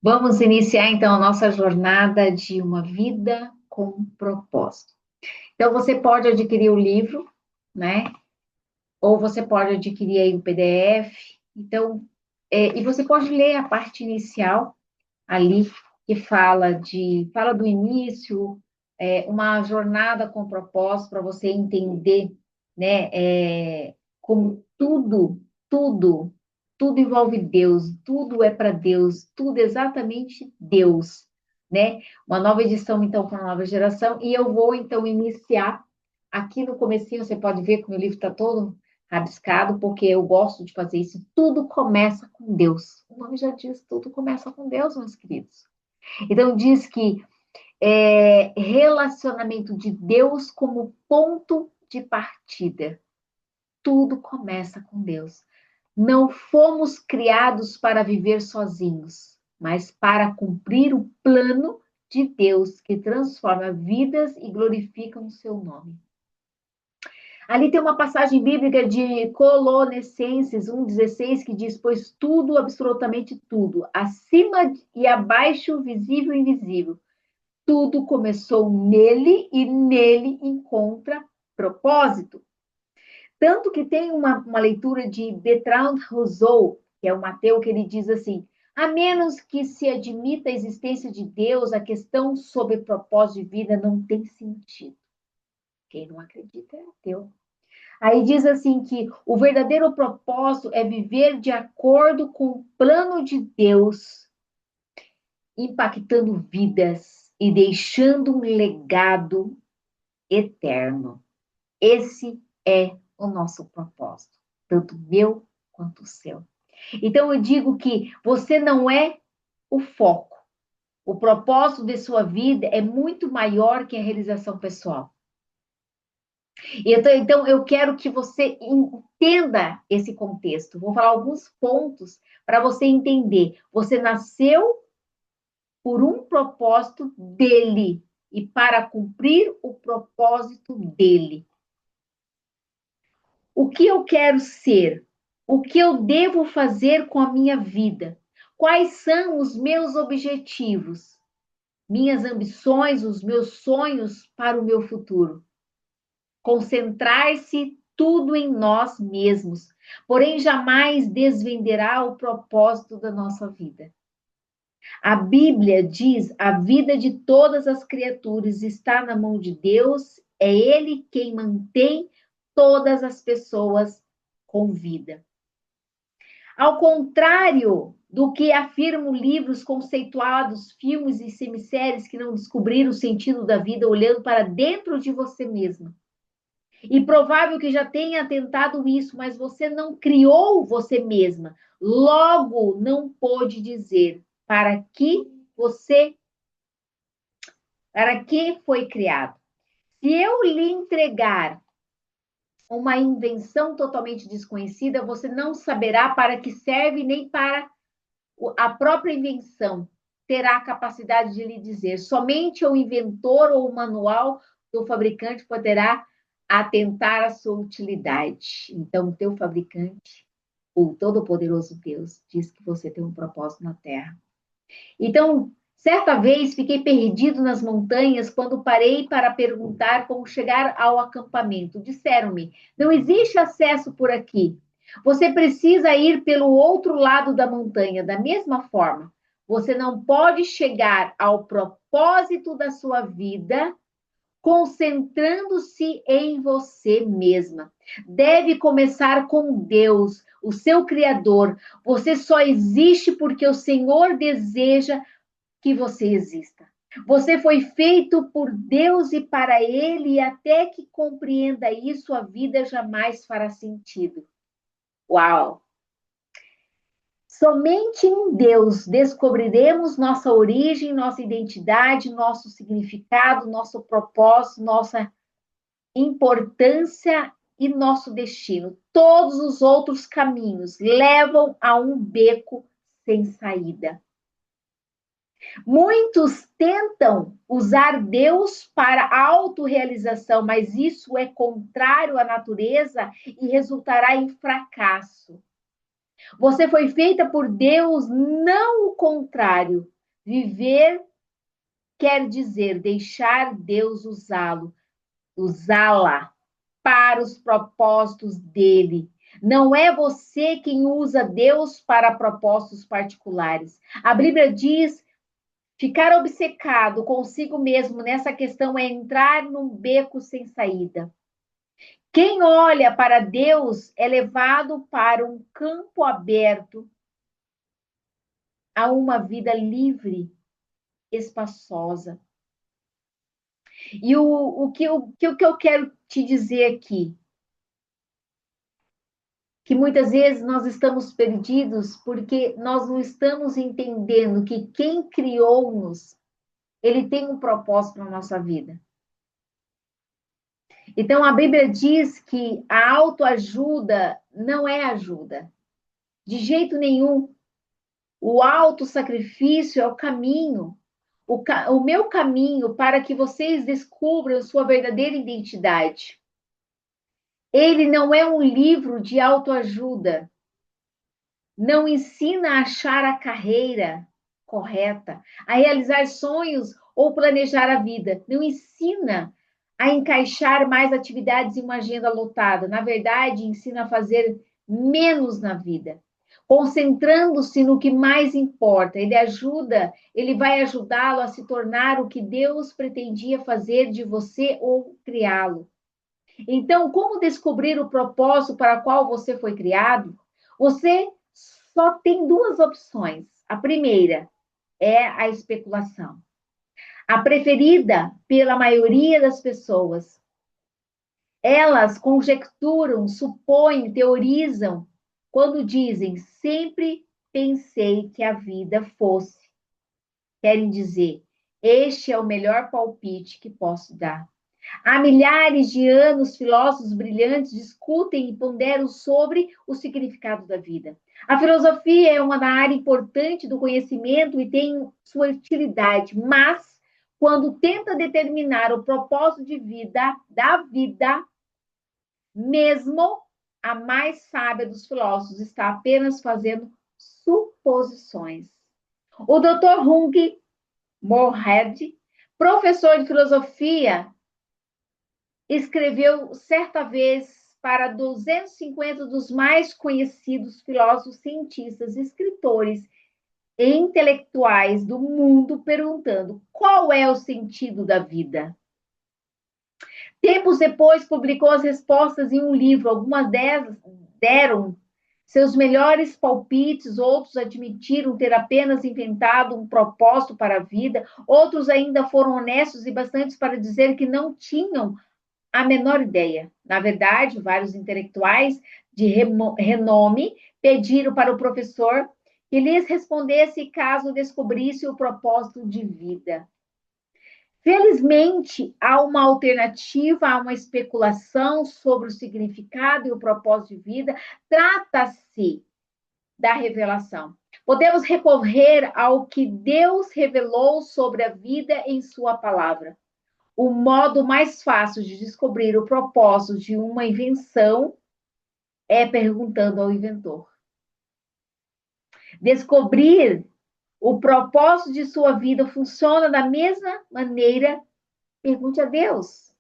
Vamos iniciar então a nossa jornada de uma vida com propósito. Então você pode adquirir o livro, né? Ou você pode adquirir aí o PDF. Então, e você pode ler a parte inicial ali que fala do início, uma jornada com propósito para você entender, né? Como tudo, tudo envolve Deus, tudo é para Deus, tudo é exatamente Deus, né? Uma nova edição então para uma nova geração e eu vou então iniciar aqui no comecinho. Você pode ver que o meu livro está todo rabiscado, porque eu gosto de fazer isso. Tudo começa com Deus. O nome já diz, tudo começa com Deus, meus queridos. Então, diz que relacionamento de Deus como ponto de partida. Tudo começa com Deus. Não fomos criados para viver sozinhos, mas para cumprir o plano de Deus que transforma vidas e glorifica o seu nome. Ali tem uma passagem bíblica de Colossenses 1,16 que diz: pois tudo, absolutamente tudo, acima e abaixo, visível e invisível, tudo começou nele e nele encontra propósito. Tanto que tem uma leitura de Bertrand Russell, que é um ateu, que ele diz assim: a menos que se admita a existência de Deus, a questão sobre propósito de vida não tem sentido. Quem não acredita é ateu. Aí diz assim que o verdadeiro propósito é viver de acordo com o plano de Deus, impactando vidas e deixando um legado eterno. Esse é o nosso propósito, tanto meu quanto o seu. Então eu digo que você não é o foco. O propósito de sua vida é muito maior que a realização pessoal. Então, eu quero que você entenda esse contexto. Vou falar alguns pontos para você entender. Você nasceu por um propósito dele e para cumprir o propósito dele. O que eu quero ser? O que eu devo fazer com a minha vida? Quais são os meus objetivos? Minhas ambições, os meus sonhos para o meu futuro? Concentrar-se tudo em nós mesmos, porém jamais desvenderá o propósito da nossa vida. A Bíblia diz: a vida de todas as criaturas está na mão de Deus, é Ele quem mantém todas as pessoas com vida. Ao contrário do que afirmam livros conceituados, filmes e semisséries que não descobriram o sentido da vida olhando para dentro de você mesmo. E provável que já tenha tentado isso, mas você não criou você mesma. Logo, não pôde dizer você, para que foi criado. Se eu lhe entregar uma invenção totalmente desconhecida, você não saberá para que serve nem para a própria invenção terá a capacidade de lhe dizer. Somente o inventor ou o manual do fabricante poderá atentar à sua utilidade. Então, o teu fabricante, o todo-poderoso Deus, diz que você tem um propósito na Terra. Então, certa vez fiquei perdido nas montanhas quando parei para perguntar como chegar ao acampamento. Disseram-me: não existe acesso por aqui. Você precisa ir pelo outro lado da montanha. Da mesma forma, você não pode chegar ao propósito da sua vida concentrando-se em você mesma. Deve começar com Deus, o seu Criador. Você só existe porque o Senhor deseja que você exista. Você foi feito por Deus e para Ele, e até que compreenda isso, a vida jamais fará sentido. Uau! Somente em Deus descobriremos nossa origem, nossa identidade, nosso significado, nosso propósito, nossa importância e nosso destino. Todos os outros caminhos levam a um beco sem saída. Muitos tentam usar Deus para autorrealização, mas isso é contrário à natureza e resultará em fracasso. Você foi feita por Deus, não o contrário. Viver quer dizer deixar Deus usá-la para os propósitos dele. Não é você quem usa Deus para propósitos particulares. A Bíblia diz: ficar obcecado consigo mesmo nessa questão é entrar num beco sem saída. Quem olha para Deus é levado para um campo aberto a uma vida livre, espaçosa. E o que eu quero te dizer aqui? Que muitas vezes nós estamos perdidos porque nós não estamos entendendo que quem criou-nos, ele tem um propósito na nossa vida. Então, a Bíblia diz que a autoajuda não é ajuda. De jeito nenhum. O autossacrifício é o caminho. O meu caminho para que vocês descubram sua verdadeira identidade. Ele não é um livro de autoajuda. Não ensina a achar a carreira correta, a realizar sonhos ou planejar a vida. Não ensina a encaixar mais atividades em uma agenda lotada. Na verdade, ensina a fazer menos na vida, concentrando-se no que mais importa. Ele vai ajudá-lo a se tornar o que Deus pretendia fazer de você ou criá-lo. Então, como descobrir o propósito para o qual você foi criado? Você só tem duas opções. A primeira é a especulação. A preferida pela maioria das pessoas. Elas conjecturam, supõem, teorizam, quando dizem sempre pensei que a vida fosse. Querem dizer, este é o melhor palpite que posso dar. Há milhares de anos, filósofos brilhantes discutem e ponderam sobre o significado da vida. A filosofia é uma área importante do conhecimento e tem sua utilidade, mas quando tenta determinar o propósito de vida da vida, mesmo a mais sábia dos filósofos está apenas fazendo suposições. O Dr. Hung Moorhead, professor de filosofia, escreveu certa vez para 250 dos mais conhecidos filósofos, cientistas, escritores e intelectuais do mundo, perguntando qual é o sentido da vida. Tempos depois, publicou as respostas em um livro. Algumas delas deram seus melhores palpites, outros admitiram ter apenas inventado um propósito para a vida, outros ainda foram honestos e bastante para dizer que não tinham a menor ideia. Na verdade, vários intelectuais de renome pediram para o professor que lhes respondesse caso descobrisse o propósito de vida. Felizmente, há uma alternativa, há uma especulação sobre o significado e o propósito de vida. Trata-se da revelação. Podemos recorrer ao que Deus revelou sobre a vida em sua palavra. O modo mais fácil de descobrir o propósito de uma invenção é perguntando ao inventor. Descobrir o propósito de sua vida funciona da mesma maneira. Pergunte a Deus.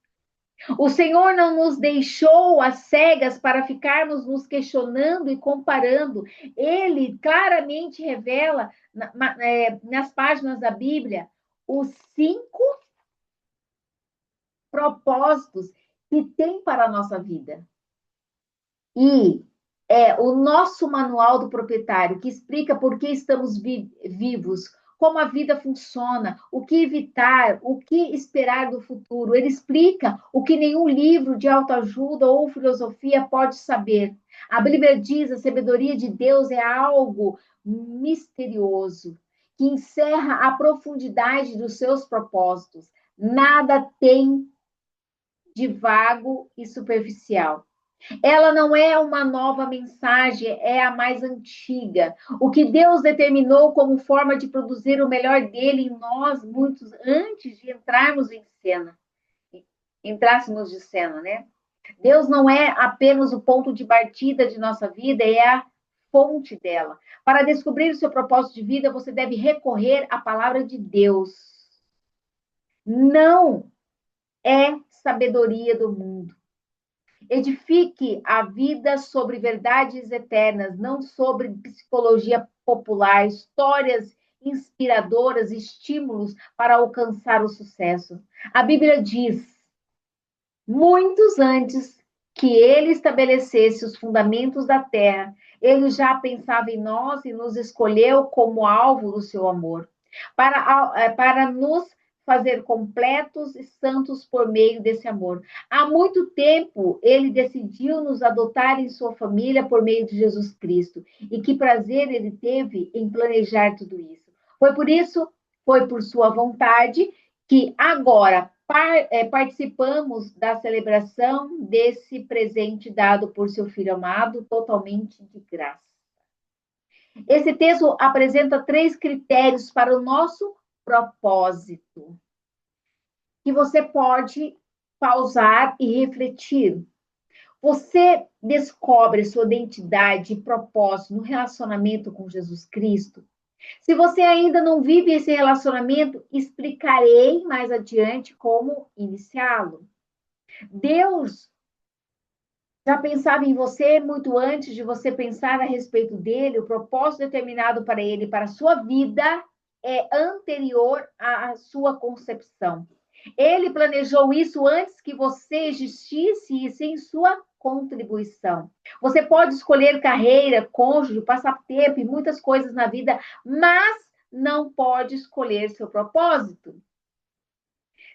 O Senhor não nos deixou às cegas para ficarmos nos questionando e comparando. Ele claramente revela nas páginas da Bíblia os 5 propósitos que tem para a nossa vida. E é o nosso manual do proprietário que explica por que estamos vivos, como a vida funciona, o que evitar, o que esperar do futuro. Ele explica o que nenhum livro de autoajuda ou filosofia pode saber. A Bíblia diz: a sabedoria de Deus é algo misterioso, que encerra a profundidade dos seus propósitos. Nada tem de vago e superficial. Ela não é uma nova mensagem, é a mais antiga. O que Deus determinou como forma de produzir o melhor dele em nós, muitos antes de entrássemos de cena, né? Deus não é apenas o ponto de partida de nossa vida, é a fonte dela. Para descobrir o seu propósito de vida, você deve recorrer à palavra de Deus. Não é sabedoria do mundo. Edifique a vida sobre verdades eternas, não sobre psicologia popular, histórias inspiradoras, estímulos para alcançar o sucesso. A Bíblia diz: muitos antes que ele estabelecesse os fundamentos da terra, ele já pensava em nós e nos escolheu como alvo do seu amor, para nos fazer completos e santos por meio desse amor. Há muito tempo ele decidiu nos adotar em sua família por meio de Jesus Cristo. E que prazer ele teve em planejar tudo isso. Foi por sua vontade que agora participamos da celebração desse presente dado por seu filho amado, totalmente de graça. Esse texto apresenta 3 critérios para o nosso propósito, que você pode pausar e refletir. Você descobre sua identidade e propósito no relacionamento com Jesus Cristo? Se você ainda não vive esse relacionamento, explicarei mais adiante como iniciá-lo. Deus já pensava em você muito antes de você pensar a respeito dele, o propósito determinado para ele, para a sua vida, é anterior à sua concepção. Ele planejou isso antes que você existisse e sem sua contribuição. Você pode escolher carreira, cônjuge, passatempo e muitas coisas na vida, mas não pode escolher seu propósito.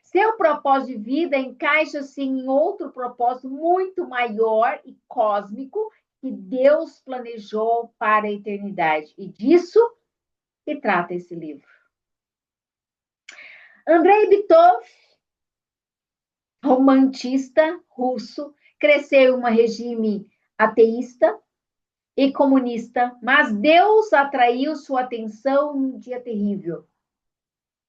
Seu propósito de vida encaixa-se em outro propósito muito maior e cósmico que Deus planejou para a eternidade. E disso se trata esse livro. Andrei Bitov, romantista russo, cresceu em um regime ateísta e comunista, mas Deus atraiu sua atenção num dia terrível.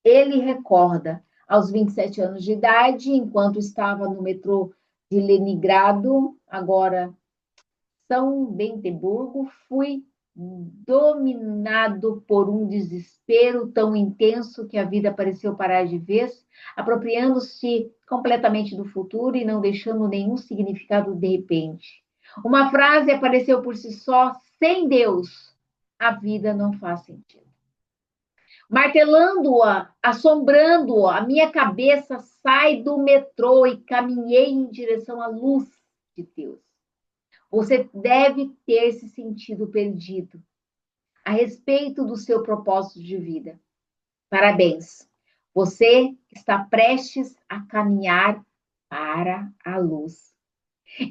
Ele recorda, aos 27 anos de idade, enquanto estava no metrô de Leningrado, agora São Petersburgo, fui dominado por um desespero tão intenso que a vida pareceu parar de vez, apropriando-se completamente do futuro e não deixando nenhum significado de repente. Uma frase apareceu por si só: sem Deus, a vida não faz sentido. Martelando-a, assombrando-a, a minha cabeça sai do metrô e caminhei em direção à luz de Deus. Você deve ter se sentido perdido a respeito do seu propósito de vida. Parabéns! Você está prestes a caminhar para a luz.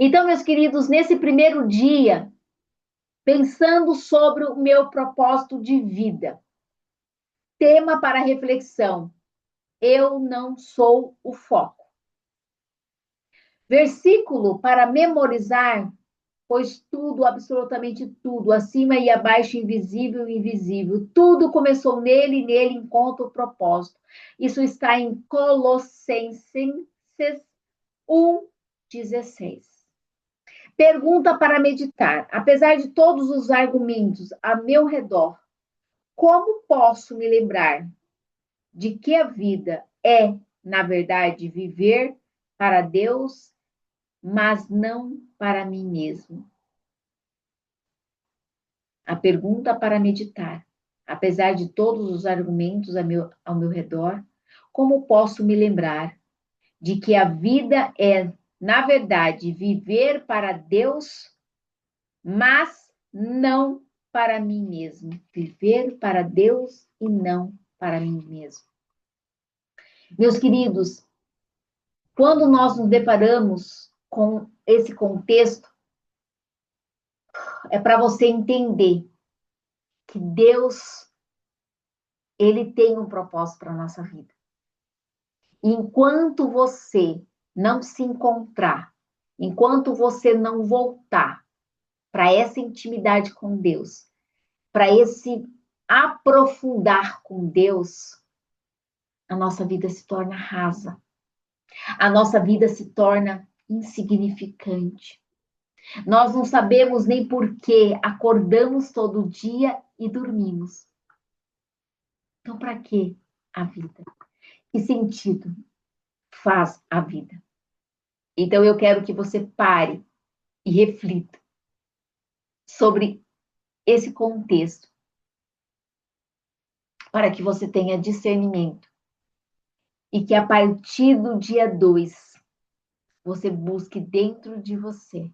Então, meus queridos, nesse primeiro dia, pensando sobre o meu propósito de vida, tema para reflexão: eu não sou o foco. Versículo para memorizar: pois tudo, absolutamente tudo, acima e abaixo, invisível e invisível, tudo começou nele e nele encontra o propósito. Isso está em Colossenses 1:16. Pergunta para meditar: apesar de todos os argumentos a meu redor, como posso me lembrar de que a vida é, na verdade, viver para Deus, mas não para mim mesmo? A pergunta para meditar. Apesar de todos os argumentos ao meu redor, como posso me lembrar de que a vida é, na verdade, viver para Deus, mas não para mim mesmo? Viver para Deus e não para mim mesmo. Meus queridos, quando nós nos deparamos com esse contexto, é para você entender que Deus, ele tem um propósito para a nossa vida. Enquanto você não se encontrar, enquanto você não voltar para essa intimidade com Deus, para esse aprofundar com Deus, a nossa vida se torna rasa, a nossa vida se torna insignificante. Nós não sabemos nem por que acordamos todo dia e dormimos. Então, para que a vida? Que sentido faz a vida? Então, eu quero que você pare e reflita sobre esse contexto, para que você tenha discernimento e que a partir do dia 2 você busque dentro de você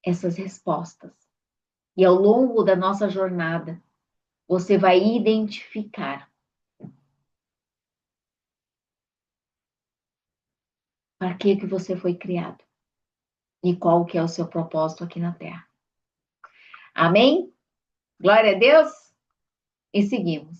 essas respostas. E ao longo da nossa jornada, você vai identificar para que você foi criado e qual que é o seu propósito aqui na Terra. Amém? Glória a Deus? E seguimos.